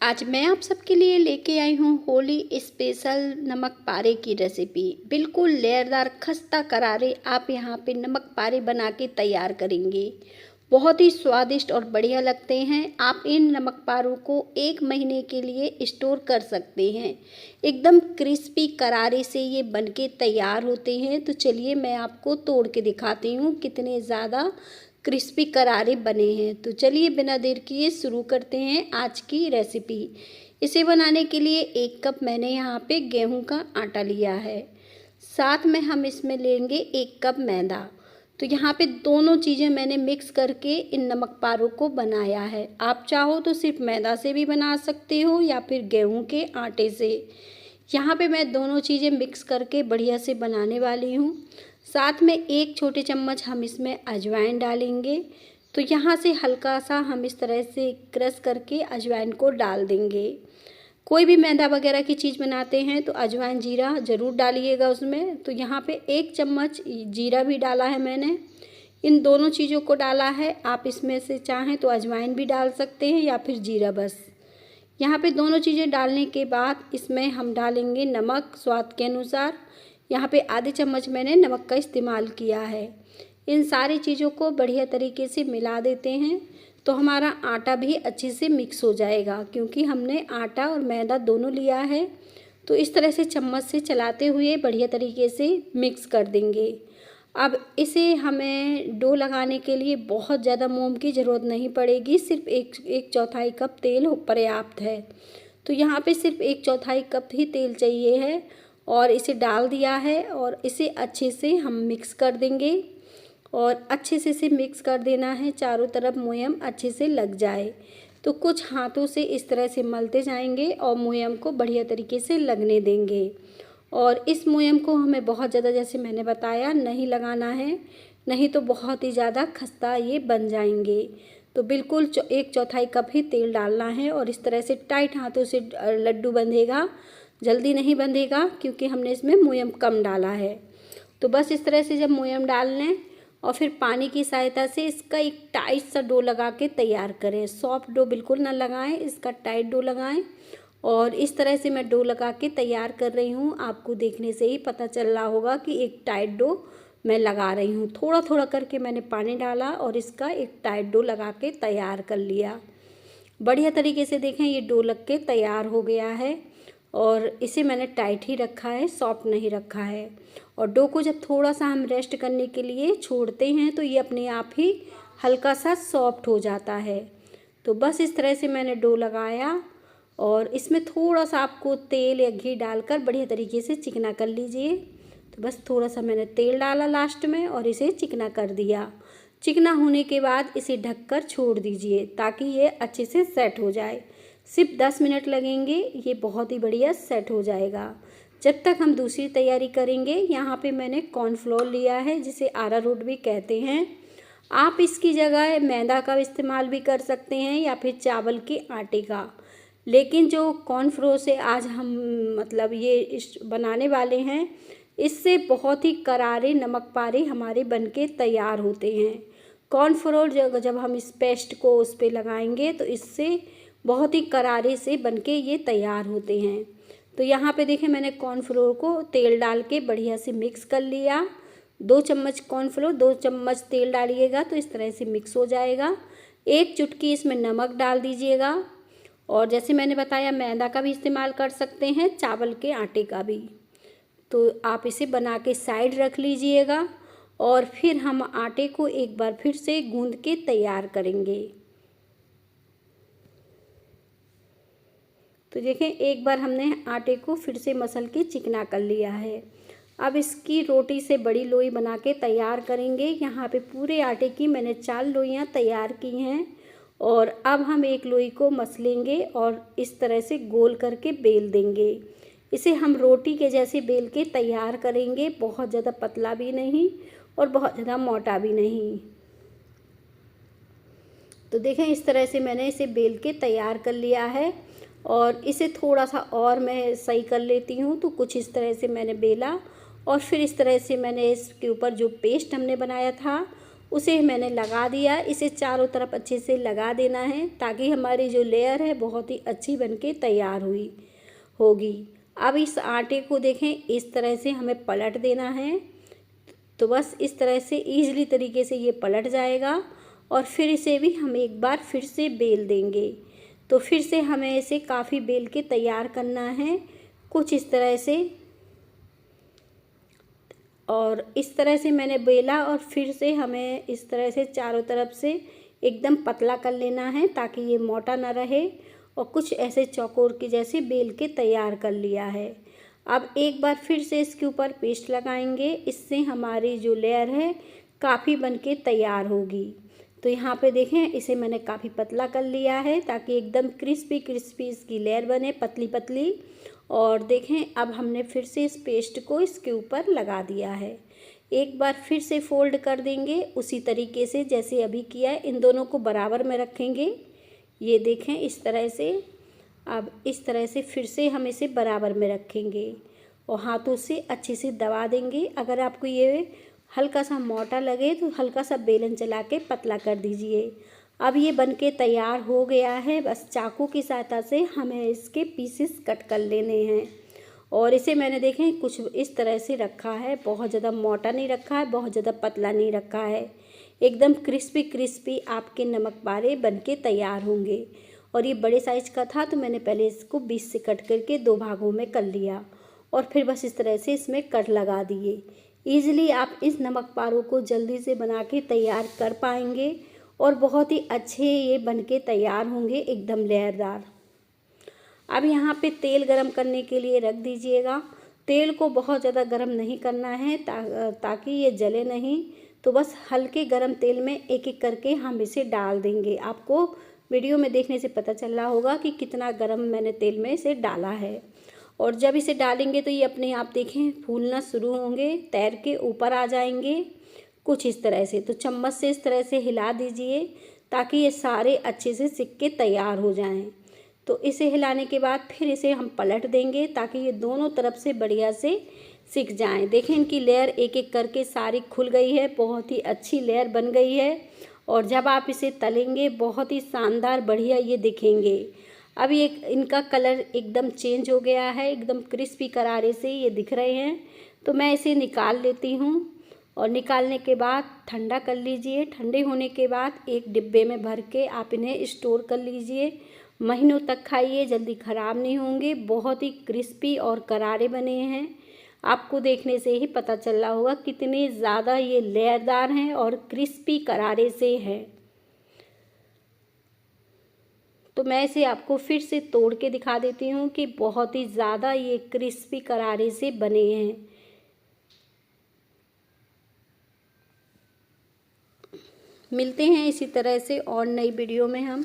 आज मैं आप सबके लिए लेके आई हूँ होली स्पेशल नमक पारे की रेसिपी। बिल्कुल लेयरदार खस्ता करारे आप यहाँ पे नमक पारे बना के तैयार करेंगे। बहुत ही स्वादिष्ट और बढ़िया लगते हैं। आप इन नमक पारों को 1 महीने के लिए स्टोर कर सकते हैं। एकदम क्रिस्पी करारे से ये बनके तैयार होते हैं। तो चलिए मैं आपको तोड़ के दिखाती हूँ कितने ज़्यादा क्रिस्पी करारे बने हैं। तो चलिए बिना देर किए शुरू करते हैं आज की रेसिपी। इसे बनाने के लिए 1 कप मैंने यहाँ पे गेहूं का आटा लिया है। साथ में हम इसमें लेंगे 1 कप मैदा। तो यहाँ पे दोनों चीज़ें मैंने मिक्स करके इन नमक पारों को बनाया है। आप चाहो तो सिर्फ मैदा से भी बना सकते हो या फिर गेहूं के आटे से। यहाँ पे मैं दोनों चीज़ें मिक्स करके बढ़िया से बनाने वाली हूँ। साथ में 1 छोटे चम्मच हम इसमें अजवाइन डालेंगे। तो यहाँ से हल्का सा हम इस तरह से क्रश करके अजवाइन को डाल देंगे। कोई भी मैदा वगैरह की चीज़ बनाते हैं तो अजवाइन जीरा ज़रूर डालिएगा उसमें। तो यहाँ पे 1 चम्मच जीरा भी डाला है मैंने। इन दोनों चीज़ों को डाला है। आप इसमें से चाहें तो अजवाइन भी डाल सकते हैं या फिर जीरा बस। यहाँ पे दोनों चीज़ें डालने के बाद इसमें हम डालेंगे नमक स्वाद के अनुसार। यहाँ पे आधे चम्मच मैंने नमक का इस्तेमाल किया है। इन सारी चीज़ों को बढ़िया तरीके से मिला देते हैं तो हमारा आटा भी अच्छे से मिक्स हो जाएगा, क्योंकि हमने आटा और मैदा दोनों लिया है। तो इस तरह से चम्मच से चलाते हुए बढ़िया तरीके से मिक्स कर देंगे। अब इसे हमें डो लगाने के लिए बहुत ज़्यादा मोम की ज़रूरत नहीं पड़ेगी। सिर्फ एक चौथाई कप तेल पर्याप्त है। तो यहाँ पे सिर्फ 1/4 कप ही तेल चाहिए है और इसे डाल दिया है और इसे अच्छे से हम मिक्स कर देंगे। और अच्छे से इसे मिक्स कर देना है, चारों तरफ मोयम अच्छे से लग जाए। तो कुछ हाथों से इस तरह से मलते जाएंगे और मोयम को बढ़िया तरीके से लगने देंगे। और इस मोयम को हमें बहुत ज़्यादा, जैसे मैंने बताया, नहीं लगाना है, नहीं तो बहुत ही ज़्यादा खस्ता ये बन जाएंगे। तो बिल्कुल 1/4 कप ही तेल डालना है और इस तरह से टाइट हाथों से लड्डू बंधेगा, जल्दी नहीं बंधेगा क्योंकि हमने इसमें मोयम कम डाला है। तो बस इस तरह से जब मोयम डाल लें और फिर पानी की सहायता से इसका एक टाइट सा डो लगा के तैयार करें। सॉफ्ट डो बिल्कुल ना लगाएं, इसका टाइट डो लगाएं। और इस तरह से मैं डो लगा के तैयार कर रही हूँ। आपको देखने से ही पता चल रहा होगा कि एक टाइट डो मैं लगा रही हूँ। थोड़ा थोड़ा करके मैंने पानी डाला और इसका एक टाइट डो लगा के तैयार कर लिया। बढ़िया तरीके से देखें ये डो लग के तैयार हो गया है और इसे मैंने टाइट ही रखा है, सॉफ्ट नहीं रखा है। और डो को जब थोड़ा सा हम रेस्ट करने के लिए छोड़ते हैं तो ये अपने आप ही हल्का सा सॉफ्ट हो जाता है। तो बस इस तरह से मैंने डो लगाया और इसमें थोड़ा सा आपको तेल या घी डालकर बढ़िया तरीके से चिकना कर लीजिए। तो बस थोड़ा सा मैंने तेल डाला लास्ट में और इसे चिकना कर दिया। चिकना होने के बाद इसे ढककर छोड़ दीजिए ताकि ये अच्छे से सेट हो जाए। सिर्फ 10 मिनट लगेंगे, ये बहुत ही बढ़िया सेट हो जाएगा। जब तक हम दूसरी तैयारी करेंगे, यहाँ पे मैंने कॉर्नफ्लोर लिया है जिसे अरारोट भी कहते हैं। आप इसकी जगह मैदा का इस्तेमाल भी कर सकते हैं या फिर चावल के आटे का। लेकिन जो कॉर्नफ्लोर से आज हम ये बनाने वाले हैं, इससे बहुत ही करारे नमक पारे हमारे बनके तैयार होते हैं। कॉर्नफ्लोर जब हम इस पेस्ट को उस पर लगाएंगे तो इससे बहुत ही करारे से बनके ये तैयार होते हैं। तो यहाँ पे देखें मैंने कॉर्नफ्लोर को तेल डाल के बढ़िया से मिक्स कर लिया। 2 चम्मच कॉर्नफ्लोर 2 चम्मच तेल डालिएगा तो इस तरह से मिक्स हो जाएगा। 1 चुटकी इसमें नमक डाल दीजिएगा और जैसे मैंने बताया मैदा का भी इस्तेमाल कर सकते हैं, चावल के आटे का भी। तो आप इसे बना के साइड रख लीजिएगा और फिर हम आटे को एक बार फिर से गूंद के तैयार करेंगे। तो देखें एक बार हमने आटे को फिर से मसल के चिकना कर लिया है। अब इसकी रोटी से बड़ी लोई बना के तैयार करेंगे। यहाँ पे पूरे आटे की मैंने 4 लोइयाँ तैयार की हैं और अब हम एक लोई को मसलेंगे और इस तरह से गोल करके बेल देंगे। इसे हम रोटी के जैसे बेल के तैयार करेंगे, बहुत ज़्यादा पतला भी नहीं और बहुत ज़्यादा मोटा भी नहीं। तो देखें इस तरह से मैंने इसे बेल के तैयार कर लिया है और इसे थोड़ा सा और मैं सही कर लेती हूँ। तो कुछ इस तरह से मैंने बेला और फिर इस तरह से मैंने इसके ऊपर जो पेस्ट हमने बनाया था उसे मैंने लगा दिया। इसे चारों तरफ अच्छे से लगा देना है ताकि हमारी जो लेयर है बहुत ही अच्छी बनके तैयार हुई होगी। अब इस आटे को देखें, इस तरह से हमें पलट देना है। तो बस इस तरह से ईज़िली तरीके से ये पलट जाएगा और फिर इसे भी हम एक बार फिर से बेल देंगे। तो फिर से हमें इसे काफ़ी बेल के तैयार करना है, कुछ इस तरह से। और इस तरह से मैंने बेला और फिर से हमें इस तरह से चारों तरफ से एकदम पतला कर लेना है ताकि ये मोटा ना रहे। और कुछ ऐसे चौकोर के जैसे बेल के तैयार कर लिया है। अब एक बार फिर से इसके ऊपर पेस्ट लगाएंगे, इससे हमारी जो लेयर है काफ़ी बनके तैयार होगी। तो यहाँ पे देखें, इसे मैंने काफ़ी पतला कर लिया है ताकि एकदम क्रिस्पी क्रिस्पी इसकी लेयर बने, पतली पतली। और देखें, अब हमने फिर से इस पेस्ट को इसके ऊपर लगा दिया है। एक बार फिर से फोल्ड कर देंगे उसी तरीके से जैसे अभी किया है। इन दोनों को बराबर में रखेंगे, ये देखें इस तरह से। अब इस तरह से फिर से हम इसे बराबर में रखेंगे और हाथों से अच्छे से दबा देंगे। अगर आपको ये हल्का सा मोटा लगे तो हल्का सा बेलन चला के पतला कर दीजिए। अब ये बनके तैयार हो गया है। बस चाकू की सहायता से हमें इसके पीसेस कट कर लेने हैं। और इसे मैंने देखें कुछ इस तरह से रखा है, बहुत ज़्यादा मोटा नहीं रखा है, बहुत ज़्यादा पतला नहीं रखा है। एकदम क्रिस्पी क्रिस्पी आपके नमक पारे बनके तैयार होंगे। और ये बड़े साइज़ का था तो मैंने पहले इसको बीच से कट करके 2 भागों में कर लिया और फिर बस इस तरह से इसमें कट लगा दिए। ईज़िली आप इस नमक पारों को जल्दी से बना के तैयार कर पाएंगे और बहुत ही अच्छे ये बनके तैयार होंगे, एकदम लेयरदार। अब यहाँ पे तेल गरम करने के लिए रख दीजिएगा। तेल को बहुत ज़्यादा गरम नहीं करना है ताकि ये जले नहीं। तो बस हल्के गरम तेल में एक एक करके हम इसे डाल देंगे। आपको वीडियो में देखने से पता चल रहा होगा कि कितना गरम मैंने तेल में इसे डाला है। और जब इसे डालेंगे तो ये अपने आप देखें फूलना शुरू होंगे, तैर के ऊपर आ जाएंगे कुछ इस तरह से। तो चम्मच से इस तरह से हिला दीजिए ताकि ये सारे अच्छे से सिक के तैयार हो जाएं। तो इसे हिलाने के बाद फिर इसे हम पलट देंगे ताकि ये दोनों तरफ से बढ़िया से सिक जाएं। देखें इनकी लेयर एक एक करके सारी खुल गई है, बहुत ही अच्छी लेयर बन गई है। और जब आप इसे तलेंगे बहुत ही शानदार बढ़िया ये दिखेंगे। अब ये इनका कलर एकदम चेंज हो गया है, एकदम क्रिस्पी करारे से ये दिख रहे हैं। तो मैं इसे निकाल लेती हूँ और निकालने के बाद ठंडा कर लीजिए। ठंडे होने के बाद एक डिब्बे में भर के आप इन्हें स्टोर कर लीजिए। महीनों तक खाइए, जल्दी ख़राब नहीं होंगे। बहुत ही क्रिस्पी और करारे बने हैं। आपको देखने से ही पता चल रहा होगा कितने ज़्यादा ये लेयरदार हैं और क्रिस्पी करारे से हैं। तो मैं इसे आपको फिर से तोड़ के दिखा देती हूँ कि बहुत ही ज़्यादा ये क्रिस्पी करारे से बने हैं। मिलते हैं इसी तरह से और नई वीडियो में हम।